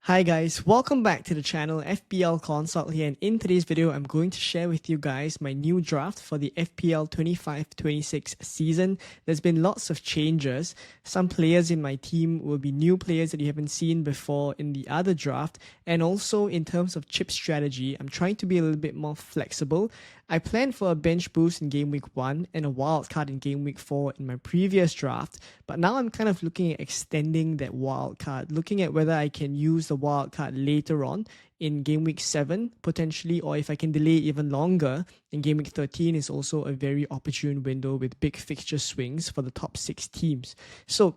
Hi guys, welcome back to the channel. FPL Consult here, and in today's video I'm going to share with you guys my new draft for the FPL 25-26 season. There's been lots of changes. Some players in my team will be new players that you haven't seen before in the other draft, and also in terms of chip strategy, I'm trying to be a little bit more flexible. I planned for a bench boost in game week 1 and a wild card in game week 4 in my previous draft, but now I'm kind of looking at extending that wild card, looking at whether I can use the wild card later on in game week 7 potentially, or if I can delay even longer in game week 13 is also a very opportune window with big fixture swings for the top 6 teams. So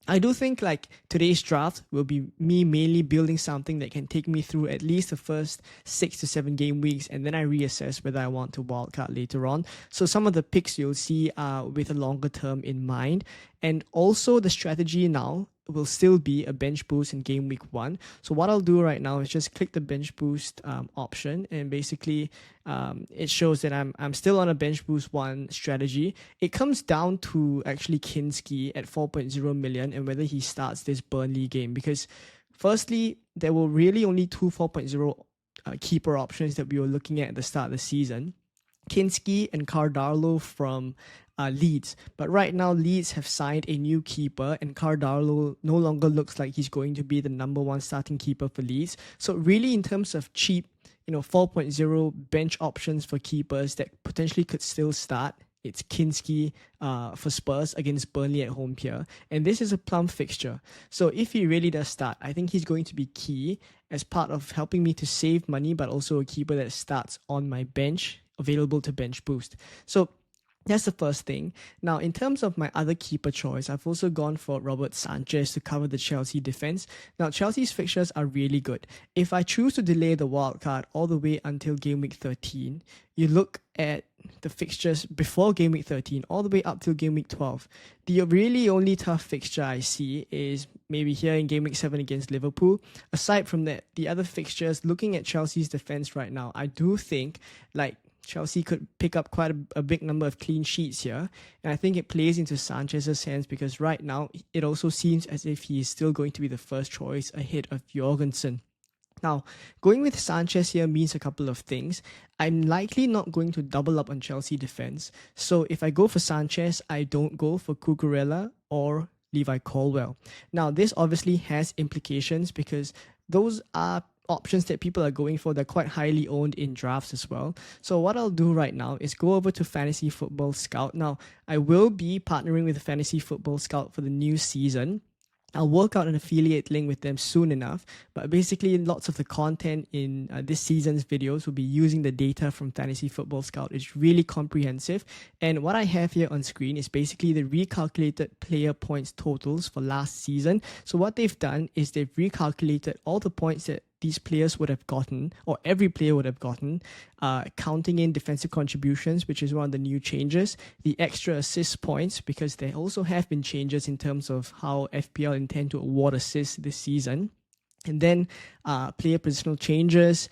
I do think like today's draft will be me mainly building something that can take me through at least the first 6 to 7 game weeks, and then I reassess whether I want to wildcard later on. So some of the picks you'll see are with a longer term in mind, and also the strategy now will still be a bench boost in game week 1. So what I'll do right now is just click the bench boost option, and basically it shows that I'm still on a bench boost 1 strategy. It comes down to actually Kinski at 4.0 million and whether he starts this Burnley game, because firstly there were really only two 4.0 keeper options that we were looking at the start of the season, Kinski and Cardarlo from Leeds. But right now Leeds have signed a new keeper, and Cardarlo no longer looks like he's going to be the number 1 starting keeper for Leeds. So really in terms of cheap, 4.0 bench options for keepers that potentially could still start, it's Kinski for Spurs against Burnley at home here. And this is a plum fixture. So if he really does start, I think he's going to be key as part of helping me to save money, but also a keeper that starts on my bench, available to bench boost. So that's the first thing. Now, in terms of my other keeper choice, I've also gone for Robert Sanchez to cover the Chelsea defense. Now, Chelsea's fixtures are really good. If I choose to delay the wildcard all the way until game week 13, you look at the fixtures before game week 13 all the way up till game week 12. The really only tough fixture I see is maybe here in game week 7 against Liverpool. Aside from that, the other fixtures, looking at Chelsea's defense right now, I do think like Chelsea could pick up quite a big number of clean sheets here. And I think it plays into Sanchez's hands because right now it also seems as if he is still going to be the first choice ahead of Jorgensen. Now, going with Sanchez here means a couple of things. I'm likely not going to double up on Chelsea defense. So if I go for Sanchez, I don't go for Cucurella or Levi Colwill. Now, this obviously has implications because those are options that people are going for. They're quite highly owned in drafts as well. So what I'll do right now is go over to Fantasy Football Scout. Now, I will be partnering with Fantasy Football Scout for the new season. I'll work out an affiliate link with them soon enough, but basically lots of the content in this season's videos will be using the data from Fantasy Football Scout. It's really comprehensive, and what I have here on screen is basically the recalculated player points totals for last season. So what they've done is they've recalculated all the points that these players would have gotten, or every player would have gotten, counting in defensive contributions, which is one of the new changes, the extra assist points, because there also have been changes in terms of how FPL intend to award assists this season, and then player positional changes,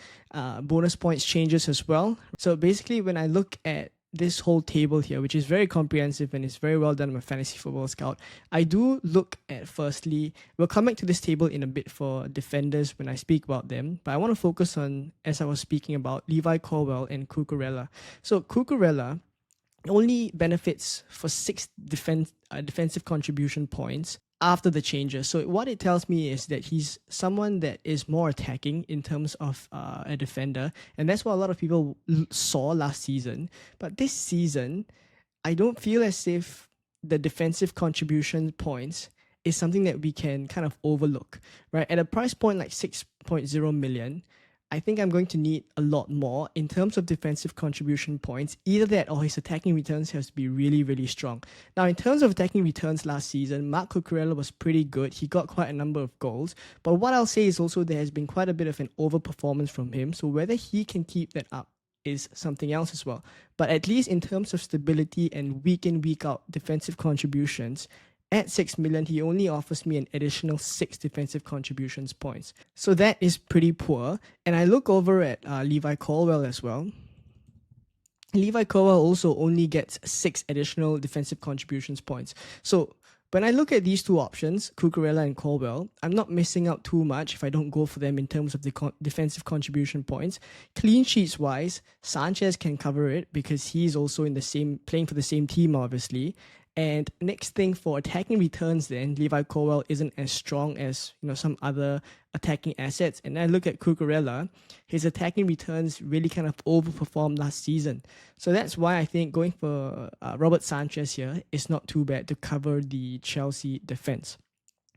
bonus points changes as well. So basically when I look at this whole table here, which is very comprehensive and is very well done by Fantasy Football Scout, I do look at firstly, we'll come back to this table in a bit for defenders when I speak about them, but I want to focus on, as I was speaking about, Levi Colwill and Cucurella. So Cucurella only benefits for 6 defensive contribution points after the changes. So what it tells me is that he's someone that is more attacking in terms of a defender, and that's what a lot of people saw last season. But this season, I don't feel as if the defensive contribution points is something that we can kind of overlook, right? At a price point like 6.0 million, I think I'm going to need a lot more in terms of defensive contribution points. Either that or his attacking returns has to be really, really strong. Now, in terms of attacking returns last season, Marc Cucurella was pretty good. He got quite a number of goals. But what I'll say is also there has been quite a bit of an overperformance from him. So whether he can keep that up is something else as well. But at least in terms of stability and week in, week out defensive contributions, at 6 million, he only offers me an additional 6 defensive contributions points. So that is pretty poor. And I look over at Levi Colwill as well. Levi Colwill also only gets 6 additional defensive contributions points. So when I look at these two options, Cucurella and Colwell, I'm not missing out too much if I don't go for them in terms of the defensive contribution points. Clean sheets wise, Sanchez can cover it because he's also in the same playing for the same team, obviously. And next thing for attacking returns, then Levi Colwell isn't as strong as some other attacking assets. And I look at Cucurella, his attacking returns really kind of overperformed last season. So that's why I think going for Robert Sanchez here is not too bad to cover the Chelsea defense.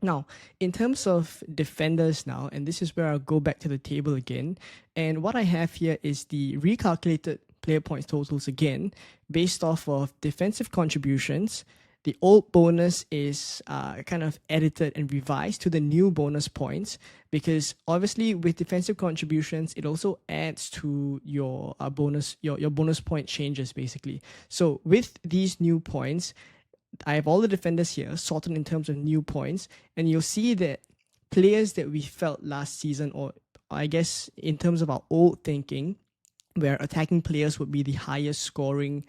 Now, in terms of defenders now, and this is where I'll go back to the table again, and what I have here is the recalculated player points totals again, based off of defensive contributions. The old bonus is kind of edited and revised to the new bonus points, because obviously with defensive contributions, it also adds to your bonus, your bonus point changes basically. So with these new points, I have all the defenders here sorted in terms of new points, and you'll see that players that we felt last season, or I guess in terms of our old thinking, where attacking players would be the highest scoring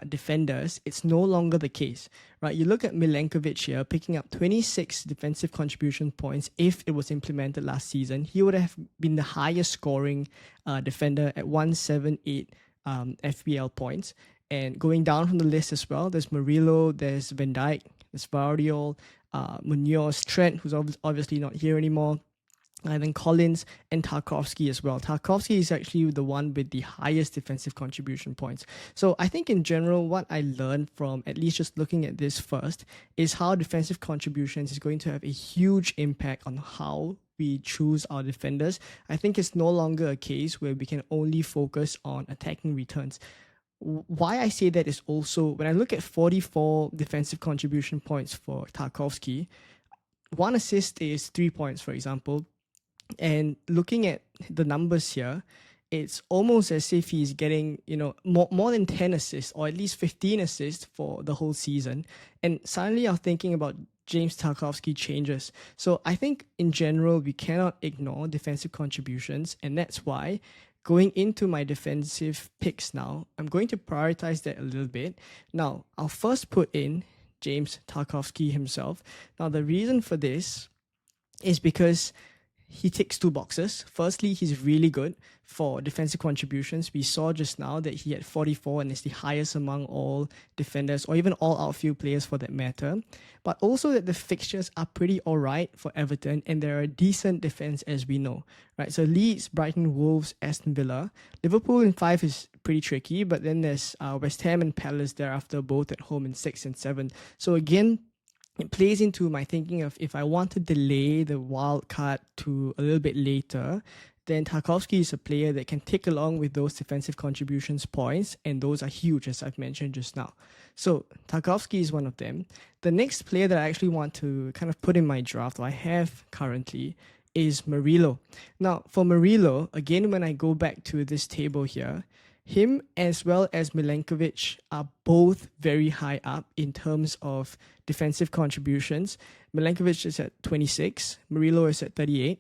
defenders, it's no longer the case, right? You look at Milenkovic here, picking up 26 defensive contribution points. If it was implemented last season, he would have been the highest scoring defender at 178 FPL points. And going down from the list as well, there's Murillo, there's Van Dijk, there's Vardiol, Munoz, Trent, who's obviously not here anymore, and then Collins and Tarkowski as well. Tarkowski is actually the one with the highest defensive contribution points. So I think in general, what I learned from at least just looking at this first is how defensive contributions is going to have a huge impact on how we choose our defenders. I think it's no longer a case where we can only focus on attacking returns. Why I say that is also when I look at 44 defensive contribution points for Tarkowski, 1 assist is 3 points, for example. And looking at the numbers here, it's almost as if he's getting, more than 10 assists or at least 15 assists for the whole season. And suddenly I'm thinking about James Tarkowski changes. So I think in general, we cannot ignore defensive contributions. And that's why going into my defensive picks now, I'm going to prioritize that a little bit. Now, I'll first put in James Tarkowski himself. Now, the reason for this is because he ticks 2 boxes. Firstly, he's really good for defensive contributions. We saw just now that he had 44 and is the highest among all defenders, or even all outfield players for that matter. But also that the fixtures are pretty alright for Everton, and they're a decent defense as we know. Right? So Leeds, Brighton, Wolves, Aston Villa. Liverpool in 5 is pretty tricky, but then there's West Ham and Palace thereafter, both at home in 6 and 7. So again, it plays into my thinking of if I want to delay the wild card to a little bit later, then Tarkowski is a player that can tick along with those defensive contributions points, and those are huge, as I've mentioned just now. So Tarkowski is one of them. The next player that I actually want to kind of put in my draft, or I have currently, is Murillo. Now, for Murillo, again, when I go back to this table here, him as well as Milenkovic are both very high up in terms of defensive contributions. Milenkovic is at 26, Murillo is at 38.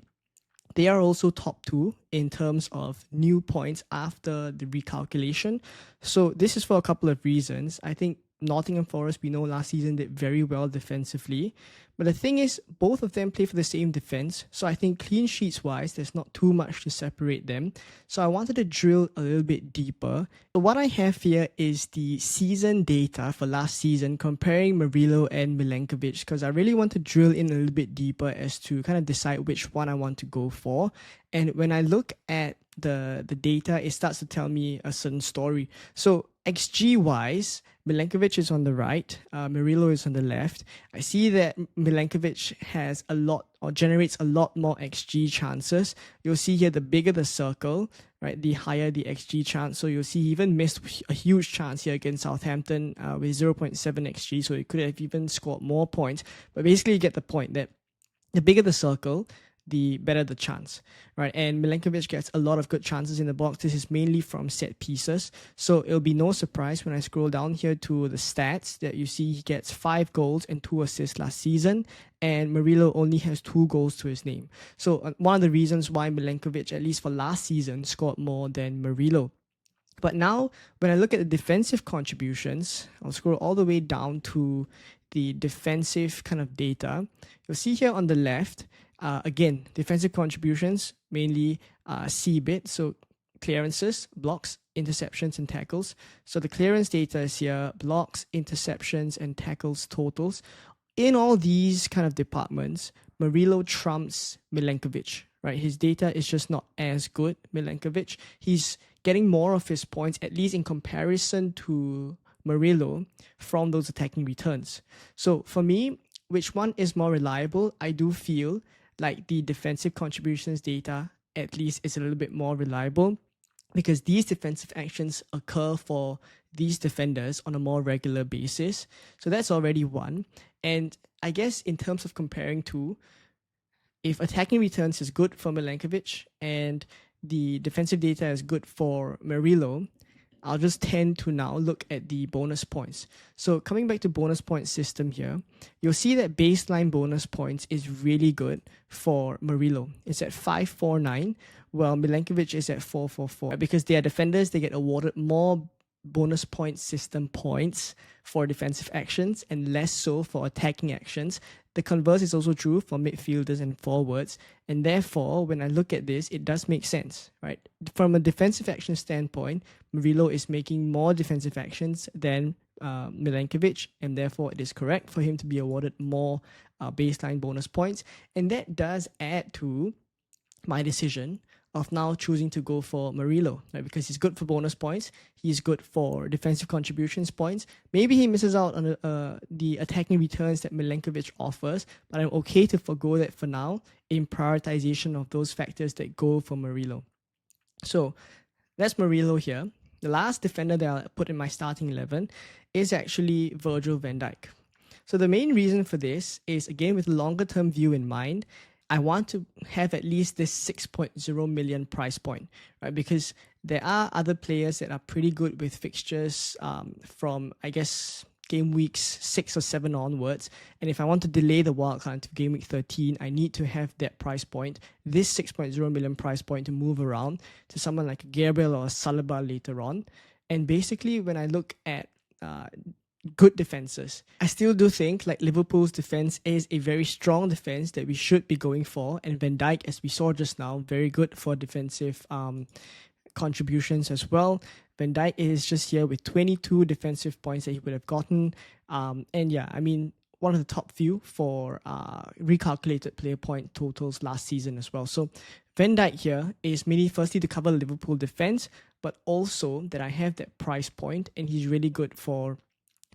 They are also top 2 in terms of new points after the recalculation. So this is for a couple of reasons. I think Nottingham Forest, we know last season, did very well defensively. But the thing is, both of them play for the same defense. So I think clean sheets wise, there's not too much to separate them. So I wanted to drill a little bit deeper. So what I have here is the season data for last season comparing Murillo and Milenkovic, because I really want to drill in a little bit deeper as to kind of decide which one I want to go for. And when I look at the data, it starts to tell me a certain story. So XG wise, Milenkovic is on the right, Murillo is on the left. I see that Milenkovic has a lot, or generates a lot more XG chances. You'll see here, the bigger the circle, right, the higher the XG chance. So you'll see he even missed a huge chance here against Southampton with 0.7 XG. So he could have even scored more points. But basically you get the point that the bigger the circle, the better the chance, right? And Milenkovic gets a lot of good chances in the box. This is mainly from set pieces. So it'll be no surprise when I scroll down here to the stats that you see he gets 5 goals and 2 assists last season, and Murillo only has 2 goals to his name. So one of the reasons why Milenkovic, at least for last season, scored more than Murillo. But now, when I look at the defensive contributions, I'll scroll all the way down to the defensive kind of data, you'll see here on the left, again, defensive contributions, mainly CBIT, so clearances, blocks, interceptions, and tackles. So the clearance data is here, blocks, interceptions, and tackles totals. In all these kind of departments, Murillo trumps Milenkovic, right? His data is just not as good, Milenkovic. He's getting more of his points, at least in comparison to Murillo, from those attacking returns. So for me, which one is more reliable? I do feel like the defensive contributions data at least is a little bit more reliable, because these defensive actions occur for these defenders on a more regular basis. So that's already one. And I guess in terms of comparing to, if attacking returns is good for Milenkovic and the defensive data is good for Murillo, I'll just tend to now look at the bonus points. So coming back to bonus point system here, you'll see that baseline bonus points is really good for Murillo. It's at 549, while Milenkovic is at 444. Because they are defenders, they get awarded more bonus point system points for defensive actions and less so for attacking actions. The converse is also true for midfielders and forwards, and therefore when I look at this, it does make sense, right? From a defensive action standpoint, Murillo is making more defensive actions than Milenkovic, and therefore it is correct for him to be awarded more baseline bonus points. And that does add to my decision of now choosing to go for Murillo, right? Because he's good for bonus points, he's good for defensive contributions points. Maybe he misses out on the attacking returns that Milenkovic offers, but I'm okay to forgo that for now in prioritization of those factors that go for Murillo. So that's Murillo here. The last defender that I'll put in my starting 11 is actually Virgil van Dijk. So the main reason for this is, again, with a longer term view in mind, I want to have at least this 6.0 million price point, right? Because there are other players that are pretty good with fixtures from, I guess, game weeks 6 or 7 onwards. And if I want to delay the wildcard to game week 13, I need to have that price point, this 6.0 million price point, to move around to someone like a Gabriel or a Saliba later on. And basically, when I look at good defenses, I still do think like Liverpool's defense is a very strong defense that we should be going for, and Van Dijk, as we saw just now, very good for defensive contributions as well. Van Dijk is just here with 22 defensive points that he would have gotten, and yeah, I mean, one of the top few for recalculated player point totals last season as well. So Van Dijk here is mainly firstly to cover Liverpool defense, but also that I have that price point and he's really good for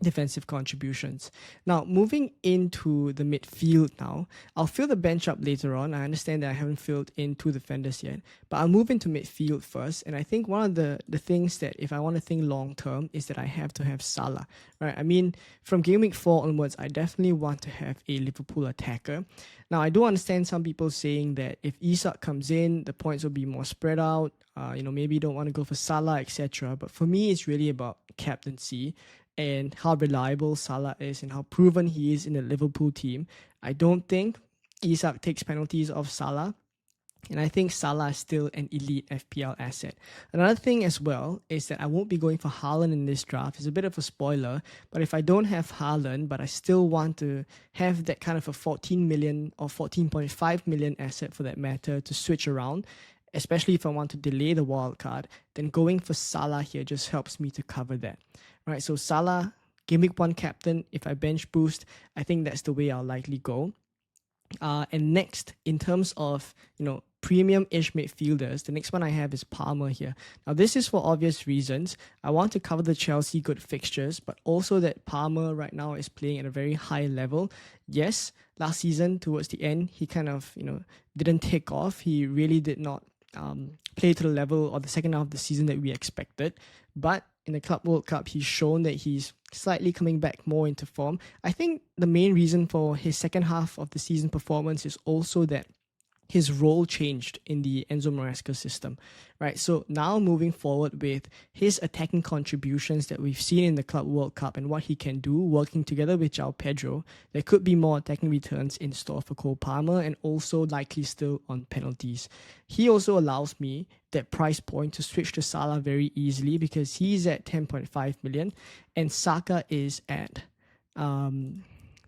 defensive contributions. Now, moving into the midfield now, I'll fill the bench up later on. I understand that I haven't filled in 2 defenders yet, but I'll move into midfield first. And I think one of the things that, if I want to think long term, is that I have to have Salah, right? I mean, from game week 4 onwards, I definitely want to have a Liverpool attacker. Now, I do understand some people saying that if Isak comes in, the points will be more spread out. Maybe you don't want to go for Salah, etc. But for me, it's really about captaincy and how reliable Salah is and how proven he is in the Liverpool team. I don't think Isak takes penalties off Salah, and I think Salah is still an elite FPL asset. Another thing as well is that I won't be going for Haaland in this draft. It's a bit of a spoiler, but if I don't have Haaland, but I still want to have that kind of a 14 million or 14.5 million asset for that matter to switch around, especially if I want to delay the wildcard, then going for Salah here just helps me to cover that. Right, so Salah, game week 1 captain, if I bench boost, I think that's the way I'll likely go. And next, in terms of, premium-ish midfielders, the next one I have is Palmer here. Now, this is for obvious reasons. I want to cover the Chelsea good fixtures, but also that Palmer right now is playing at a very high level. Yes, last season, towards the end, he kind of, didn't take off. He really did not play to the level or the second half of the season that we expected. But in the Club World Cup, he's shown that he's slightly coming back more into form. I think the main reason for his second half of the season performance is also that his role changed in the Enzo Maresca system, right? So now moving forward with his attacking contributions that we've seen in the Club World Cup and what he can do working together with João Pedro, there could be more attacking returns in store for Cole Palmer and also likely still on penalties. He also allows me that price point to switch to Salah very easily because he's at 10.5 million and Saka is at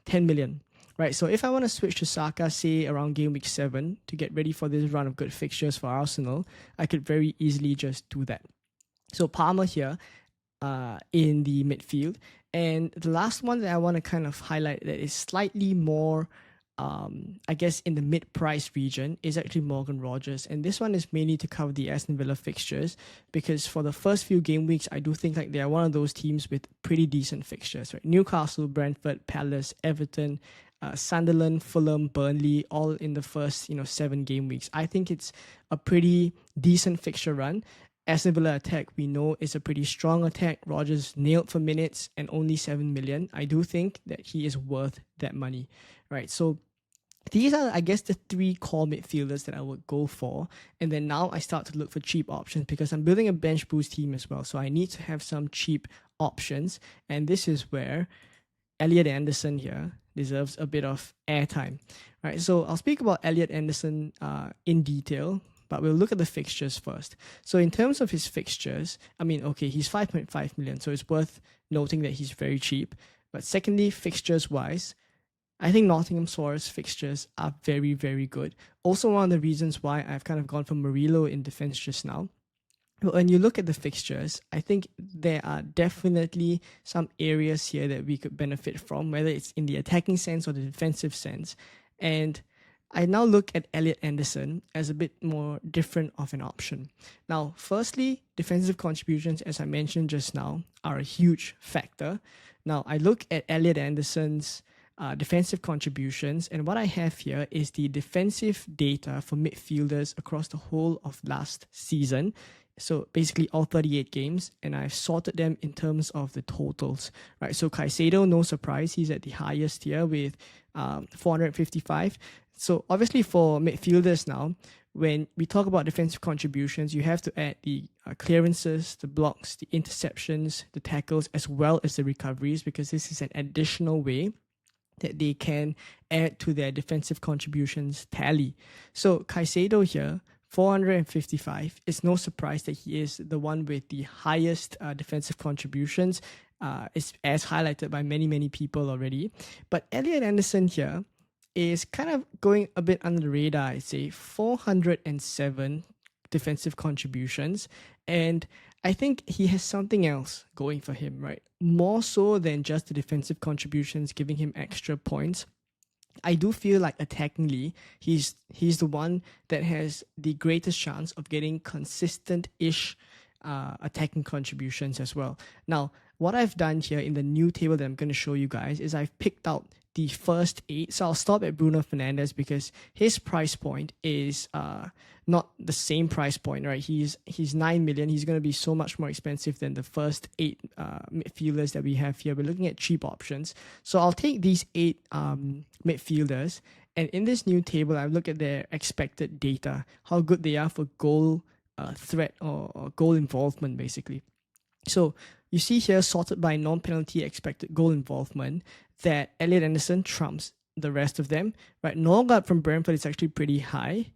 10 million. Right, so if I want to switch to Saka, say around game week 7 to get ready for this run of good fixtures for Arsenal, I could very easily just do that. So Palmer here in the midfield. And the last one that I want to kind of highlight that is slightly more, I guess, in the mid-price region is actually Morgan Rogers. And this one is mainly to cover the Aston Villa fixtures, because for the first few game weeks, I do think like they are one of those teams with pretty decent fixtures, right? Newcastle, Brentford, Palace, Everton, Sunderland, Fulham, Burnley, all in the first 7 game weeks. I think it's a pretty decent fixture run. Aston Villa attack, we know, is a pretty strong attack. Rodgers nailed for minutes and only 7 million. I do think that he is worth that money, right? So these are, I guess, the 3 core midfielders that I would go for. And then now I start to look for cheap options because I'm building a bench boost team as well. So I need to have some cheap options. And this is where Elliot Anderson here deserves a bit of airtime, right? So I'll speak about Elliot Anderson in detail, but we'll look at the fixtures first. So in terms of his fixtures, I mean, okay, he's 5.5 million, so it's worth noting that he's very cheap. But secondly, fixtures-wise, I think Nottingham Forest fixtures are very, very good. Also, one of the reasons why I've kind of gone for Murillo in defense just now. When you look at the fixtures, I think there are definitely some areas here that we could benefit from, whether it's in the attacking sense or the defensive sense. And I now look at Elliot Anderson as a bit more different of an option. Now, firstly, defensive contributions, as I mentioned just now, are a huge factor. Now, I look at Elliot Anderson's defensive contributions, and what I have here is the defensive data for midfielders across the whole of last season. So basically all 38 games, and I've sorted them in terms of the totals, right? So Caicedo, no surprise, he's at the highest here with 455. So obviously for midfielders now, when we talk about defensive contributions, you have to add the clearances, the blocks, the interceptions, the tackles, as well as the recoveries, because this is an additional way that they can add to their defensive contributions tally. So Caicedo here, 455. It's no surprise that he is the one with the highest defensive contributions, as highlighted by many people already. But Elliot Anderson here is kind of going a bit under the radar, I'd say. 407 defensive contributions, and I think he has something else going for him, right? More so than just the defensive contributions giving him extra points. I do feel like attackingly, he's the one that has the greatest chance of getting consistent-ish attacking contributions as well. Now, what I've done here in the new table that I'm going to show you guys is I've picked out the first 8. So I'll stop at Bruno Fernandes because his price point is not the same price point, right? He's 9 million. He's going to be so much more expensive than the first 8 midfielders that we have here. We're looking at cheap options. So I'll take these 8 midfielders, and in this new table, I look at their expected data, how good they are for goal threat or goal involvement, basically. So you see here, sorted by non-penalty expected goal involvement, that Elliot Anderson trumps the rest of them, right? Norgard from Brentford is actually pretty high,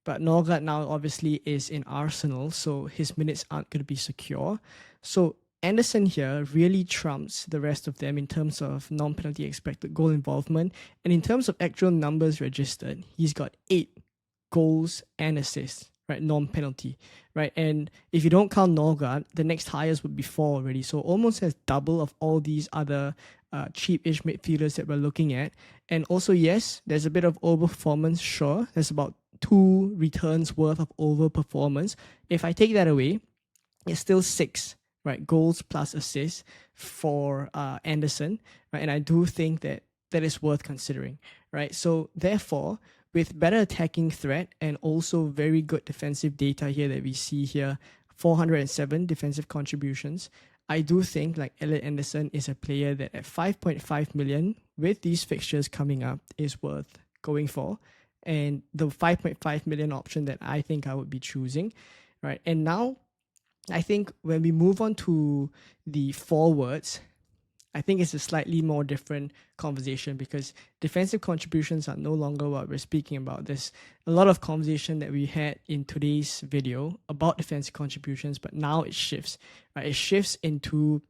but Norgard now obviously is in Arsenal, so his minutes aren't going to be secure. So Anderson here really trumps the rest of them in terms of non-penalty expected goal involvement, and in terms of actual numbers registered, he's got 8 goals and assists, right? Non-penalty, right? And if you don't count Norgard, the next highest would be 4 already. So almost has double of all these other cheap-ish midfielders that we're looking at. And also, yes, there's a bit of overperformance, sure. There's about 2 returns worth of overperformance. If I take that away, it's still 6, right? Goals plus assists for Anderson, right? And I do think that that is worth considering, right? So therefore, with better attacking threat and also very good defensive data here that we see here, 407 defensive contributions, I do think like Elliot Anderson is a player that at 5.5 million with these fixtures coming up is worth going for, and the 5.5 million option that I think I would be choosing, right? And now I think when we move on to the forwards, I think it's a slightly more different conversation because defensive contributions are no longer what we're speaking about. There's a lot of conversation that we had in today's video about defensive contributions, but now it shifts, right? It shifts into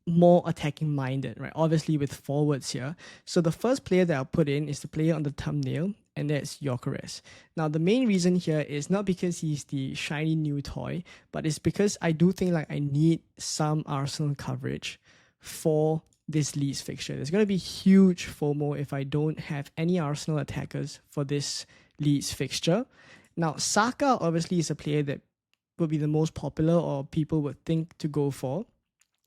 more attacking minded, right? Obviously with forwards here. So the first player that I'll put in is the player on the thumbnail, and that's Gyökeres. Now the main reason here is not because he's the shiny new toy, but it's because I do think like I need some Arsenal coverage for this Leeds fixture. There's going to be huge FOMO if I don't have any Arsenal attackers for this Leeds fixture. Now Saka obviously is a player that would be the most popular or people would think to go for.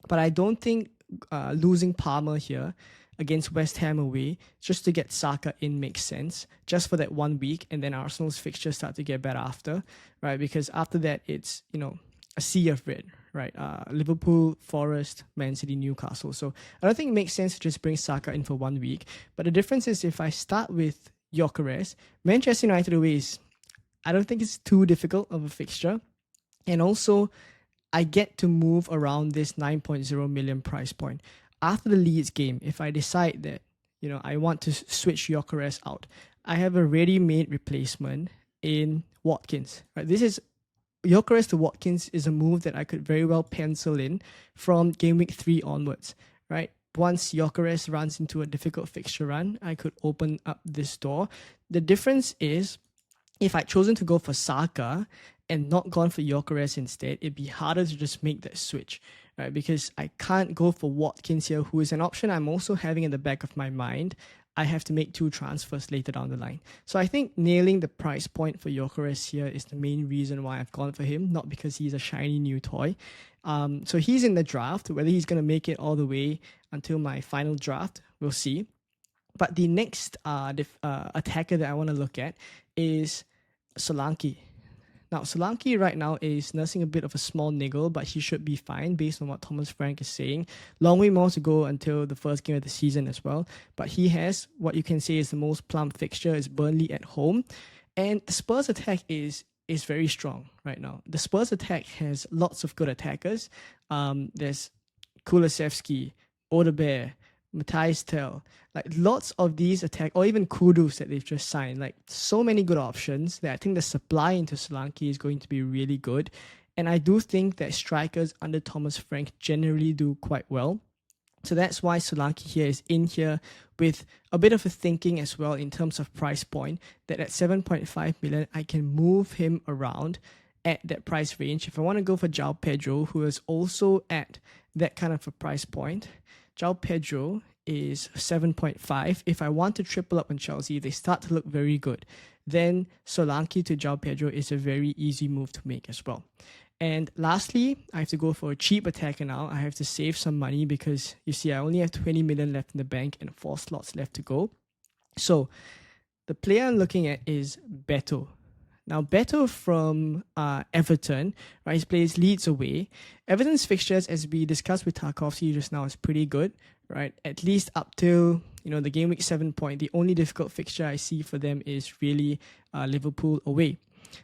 But I don't think losing Palmer here against West Ham away just to get Saka in makes sense, just for that 1 week, and then Arsenal's fixtures start to get better after, right? Because after that, it's, a sea of red, right? Liverpool, Forest, Man City, Newcastle. So I don't think it makes sense to just bring Saka in for 1 week. But the difference is if I start with Gyökeres, Manchester United away I don't think it's too difficult of a fixture. And also, I get to move around this 9.0 million price point. After the Leeds game, if I decide that, I want to switch Gyökeres out, I have a ready-made replacement in Watkins. Right? Gyökeres to Watkins is a move that I could very well pencil in from game week 3 onwards, right? Once Gyökeres runs into a difficult fixture run, I could open up this door. The difference is, if I'd chosen to go for Saka and not gone for Gyökeres instead, it'd be harder to just make that switch, right? Because I can't go for Watkins here, who is an option I'm also having in the back of my mind. I have to make 2 transfers later down the line. So I think nailing the price point for Gyökeres here is the main reason why I've gone for him, not because he's a shiny new toy. So he's in the draft. Whether he's going to make it all the way until my final draft, we'll see. But the next attacker that I want to look at is Solanke. Now, Solanke right now is nursing a bit of a small niggle, but he should be fine based on what Thomas Frank is saying. Long way more to go until the first game of the season as well. But he has what you can say is the most plump fixture, is Burnley at home. And the Spurs attack is very strong right now. The Spurs attack has lots of good attackers. There's Kulusevski, Odegaard, Matthias Tell, like lots of these attack, or even Kudus that they've just signed, like so many good options that I think the supply into Solanke is going to be really good. And I do think that strikers under Thomas Frank generally do quite well. So that's why Solanke here is in here with a bit of a thinking as well in terms of price point, that at 7.5 million, I can move him around at that price range. If I want to go for João Pedro, who is also at that kind of a price point, João Pedro is 7.5. If I want to triple up on Chelsea, they start to look very good. Then Solanke to João Pedro is a very easy move to make as well. And lastly, I have to go for a cheap attacker now. I have to save some money because you see I only have 20 million left in the bank and 4 slots left to go. So the player I'm looking at is Beto. Now, Beto from Everton, right? He plays Leeds away. Everton's fixtures, as we discussed with Tarkovsky just now, is pretty good, right? At least up till the game week 7 point. The only difficult fixture I see for them is really Liverpool away,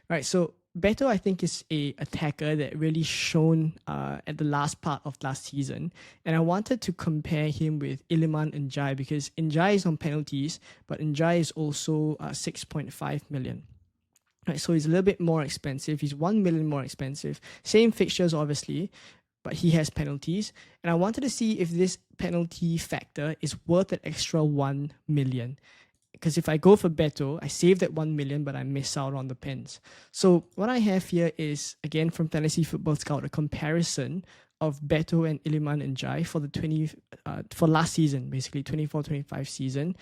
right? So Beto, I think, is a attacker that really shone at the last part of last season, and I wanted to compare him with Iliman Ndiaye because Ndiaye is on penalties, but Ndiaye is also 6.5 million. Right, so he's a little bit more expensive. He's 1 million more expensive. Same fixtures, obviously, but he has penalties. And I wanted to see if this penalty factor is worth an extra 1 million. Because if I go for Beto, I save that 1 million, but I miss out on the pens. So what I have here is, again, from Fantasy Football Scout, a comparison of Beto and Iliman Ndiaye for last season, basically 24-25 season,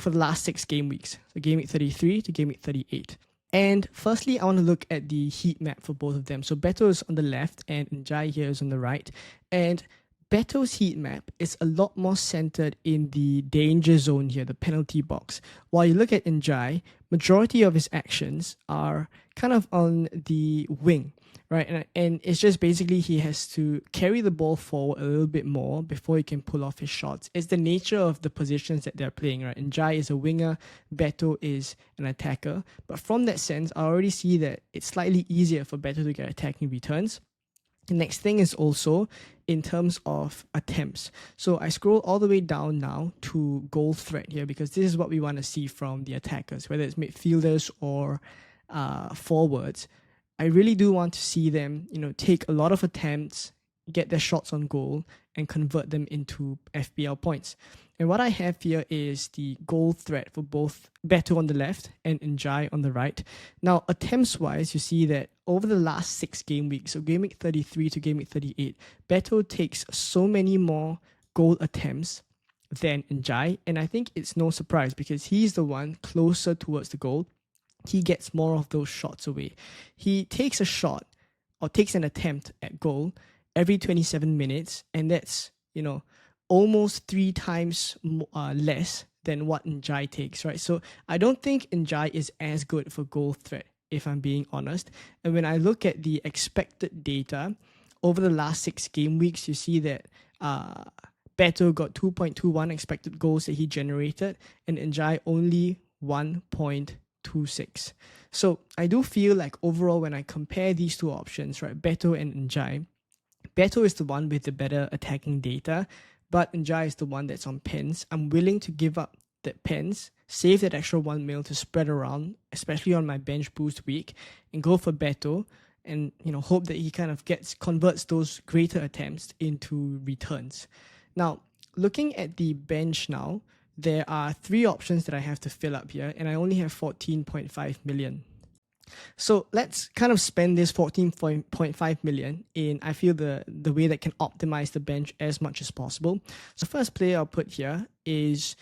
for the last 6 game weeks. So game week 33 to game week 38. And firstly, I want to look at the heat map for both of them. So Beto is on the left and Ndiaye here is on the right. And Beto's heat map is a lot more centered in the danger zone here, the penalty box. While you look at Ndiaye, majority of his actions are kind of on the wing, right? And it's just basically he has to carry the ball forward a little bit more before he can pull off his shots. It's the nature of the positions that they're playing, right? Ndiaye is a winger, Beto is an attacker. But from that sense, I already see that it's slightly easier for Beto to get attacking returns. The next thing is also in terms of attempts. So I scroll all the way down now to goal threat here because this is what we want to see from the attackers, whether it's midfielders or forwards. I really do want to see them, take a lot of attempts get their shots on goal and convert them into FPL points. And what I have here is the goal threat for both Beto on the left and Njai on the right. Now, attempts-wise, you see that over the last 6 game weeks, so game week 33 to game week 38, Beto takes so many more goal attempts than Njai, and I think it's no surprise because he's the one closer towards the goal. He gets more of those shots away. He takes a shot or takes an attempt at goal every 27 minutes, and that's, almost 3 times less than what Njai takes, right? So I don't think Njai is as good for goal threat, if I'm being honest. And when I look at the expected data over the last 6 game weeks, you see that Beto got 2.21 expected goals that he generated, and Njai only 1.26. So I do feel like overall, when I compare these two options, right, Beto and Njai, Beto is the one with the better attacking data, but Njai is the one that's on pens. I'm willing to give up that pens, save that extra 1 mil to spread around, especially on my bench boost week, and go for Beto, and hope that he kind of converts those greater attempts into returns. Now, looking at the bench now, there are 3 options that I have to fill up here, and I only have 14.5 million. So let's kind of spend this 14.5 million in, I feel, the way that can optimize the bench as much as possible. So the first player I'll put here is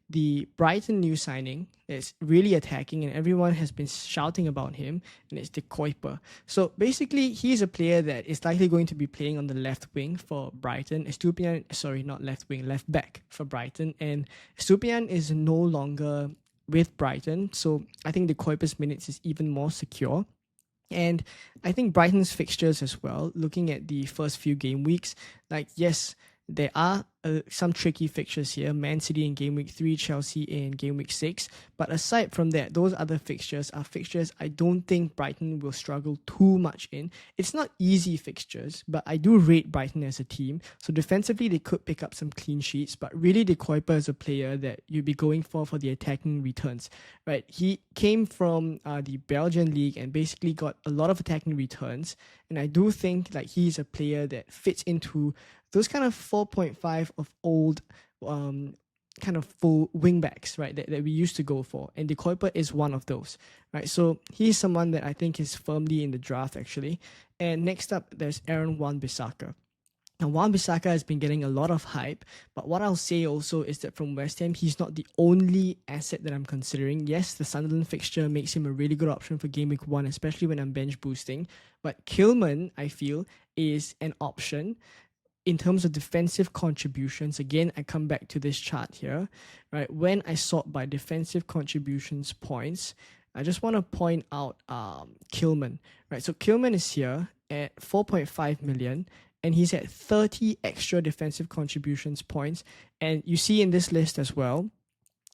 the Brighton new signing. It's really attacking and everyone has been shouting about him, and it's De Kuiper. So basically, he's a player that is likely going to be playing on the left wing for Brighton. Left back for Brighton. And Estupiñán is no longer with Brighton, so I think De Kuiper's minutes is even more secure. And I think Brighton's fixtures as well, looking at the first few game weeks, yes, there are some tricky fixtures here. Man City in game week 3, Chelsea in game week 6. But aside from that, those other fixtures are fixtures I don't think Brighton will struggle too much in. It's not easy fixtures, but I do rate Brighton as a team. So defensively, they could pick up some clean sheets, but really De Kuiper is a player that you'd be going for the attacking returns, right? He came from the Belgian league and basically got a lot of attacking returns. And I do think he's a player that fits into those kind of 4.5 of old kind of full wingbacks, right, that we used to go for. And De Kuiper is one of those, right? So he's someone that I think is firmly in the draft, actually. And next up, there's Aaron Wan-Bissaka. Now, Wan-Bissaka has been getting a lot of hype, but what I'll say also is that from West Ham, he's not the only asset that I'm considering. Yes, the Sunderland fixture makes him a really good option for game week 1, especially when I'm bench boosting. But Kilman, I feel, is an option. In terms of defensive contributions, again, I come back to this chart here, right? When I sort by defensive contributions points, I just want to point out Kilman, right? So Kilman is here at 4.5 million, and he's at 30 extra defensive contributions points. And you see in this list as well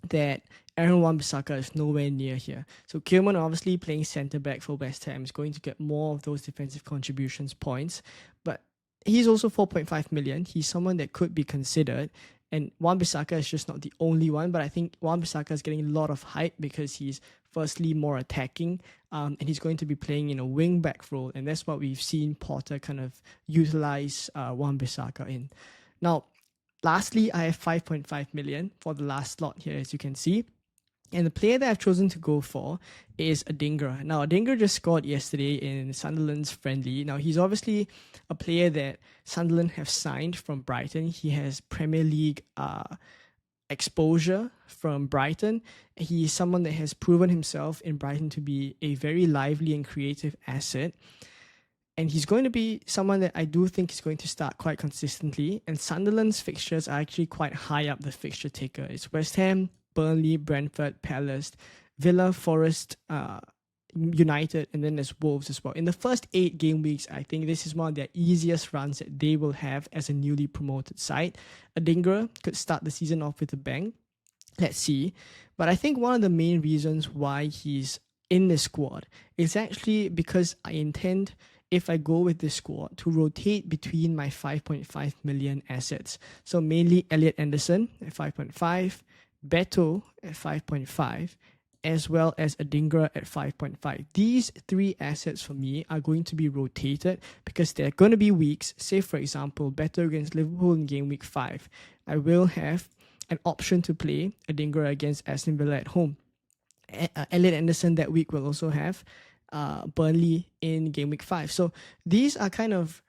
that Aaron Wan-Bissaka is nowhere near here. So Kilman, obviously playing centre-back for West Ham, is going to get more of those defensive contributions points, but he's also 4.5 million. He's someone that could be considered. And Wan-Bissaka is just not the only one, but I think Wan-Bissaka is getting a lot of hype because he's firstly more attacking, and he's going to be playing in a wing-back role, and that's what we've seen Potter kind of utilize Wan-Bissaka in. Now, lastly, I have 5.5 million for the last slot here, as you can see. And the player that I've chosen to go for is Adingra. Now, Adingra just scored yesterday in Sunderland's friendly. Now, he's obviously a player that Sunderland have signed from Brighton. He has Premier League exposure from Brighton. He's someone that has proven himself in Brighton to be a very lively and creative asset. And he's going to be someone that I do think is going to start quite consistently. And Sunderland's fixtures are actually quite high up the fixture ticker. It's West Ham, Burnley, Brentford, Palace, Villa, Forest, United, and then there's Wolves as well. In the first 8 game weeks, I think this is one of their easiest runs that they will have as a newly promoted side. Adingra could start the season off with a bang. Let's see. But I think one of the main reasons why he's in the squad is actually because I intend, if I go with this squad, to rotate between my 5.5 million assets. So mainly Elliot Anderson at 5.5, Beto at 5.5, as well as Adingra at 5.5. These three assets for me are going to be rotated because there are going to be weeks, say for example, better against Liverpool in game week 5. I will have an option to play Adingra against Aston Villa at home. Elliot Anderson that week will also have Burnley in game week 5. So these are kind of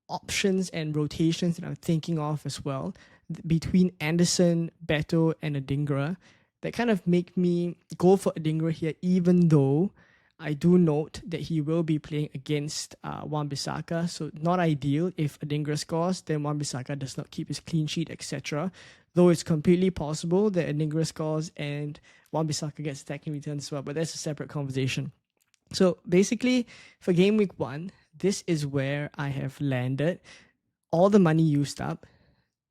options and rotations that I'm thinking of as well between Anderson, Beto, and Adingra that kind of make me go for Adingra here, even though I do note that he will be playing against Wan-Bissaka, so not ideal if Adingra scores, then Wan-Bissaka does not keep his clean sheet, etc. Though it's completely possible that Adingra scores and Wan-Bissaka gets attacking returns as well, but that's a separate conversation. So basically, for game week 1, this is where I have landed. All the money used up,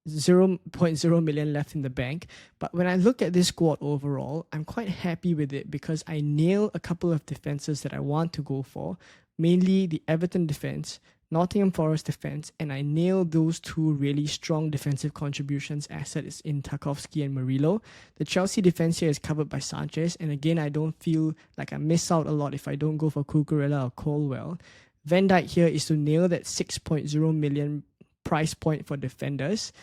0.0 million left in the bank. But when I look at this squad overall, I'm quite happy with it because I nail a couple of defenses that I want to go for, mainly the Everton defense, Nottingham Forest defense, and I nail those two really strong defensive contributions assets in Tarkowski and Murillo. The Chelsea defense here is covered by Sanchez, and again, I don't feel like I miss out a lot if I don't go for Cucurella or Colwell. Van Dijk here is to nail that 6.0 million price point for defenders.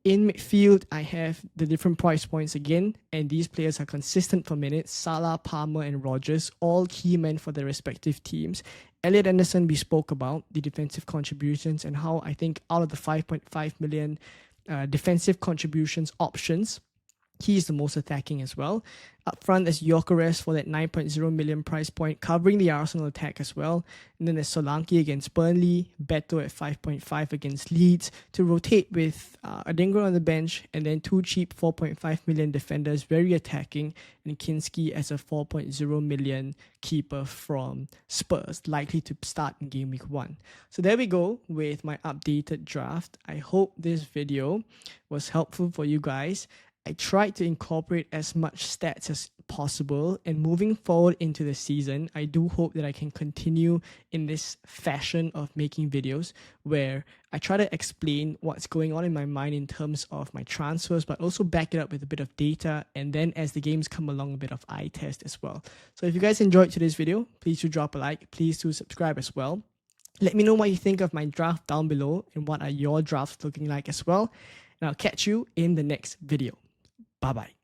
In midfield, I have the different price points again, and these players are consistent for minutes. Salah, Palmer, and Rodgers, all key men for their respective teams. Elliot Anderson, we spoke about the defensive contributions and how I think out of the 5.5 million defensive contributions options, he is the most attacking as well. Up front, there's Gyökeres for that 9.0 million price point, covering the Arsenal attack as well. And then there's Solanke against Burnley, Beto at 5.5 against Leeds, to rotate with Adingra on the bench, and then two cheap 4.5 million defenders, very attacking, and Kinski as a 4.0 million keeper from Spurs, likely to start in game week 1. So there we go with my updated draft. I hope this video was helpful for you guys. I tried to incorporate as much stats as possible, and moving forward into the season, I do hope that I can continue in this fashion of making videos where I try to explain what's going on in my mind in terms of my transfers, but also back it up with a bit of data, and then as the games come along, a bit of eye test as well. So if you guys enjoyed today's video, please do drop a like, please do subscribe as well. Let me know what you think of my draft down below and what are your drafts looking like as well, and I'll catch you in the next video. Bye-bye.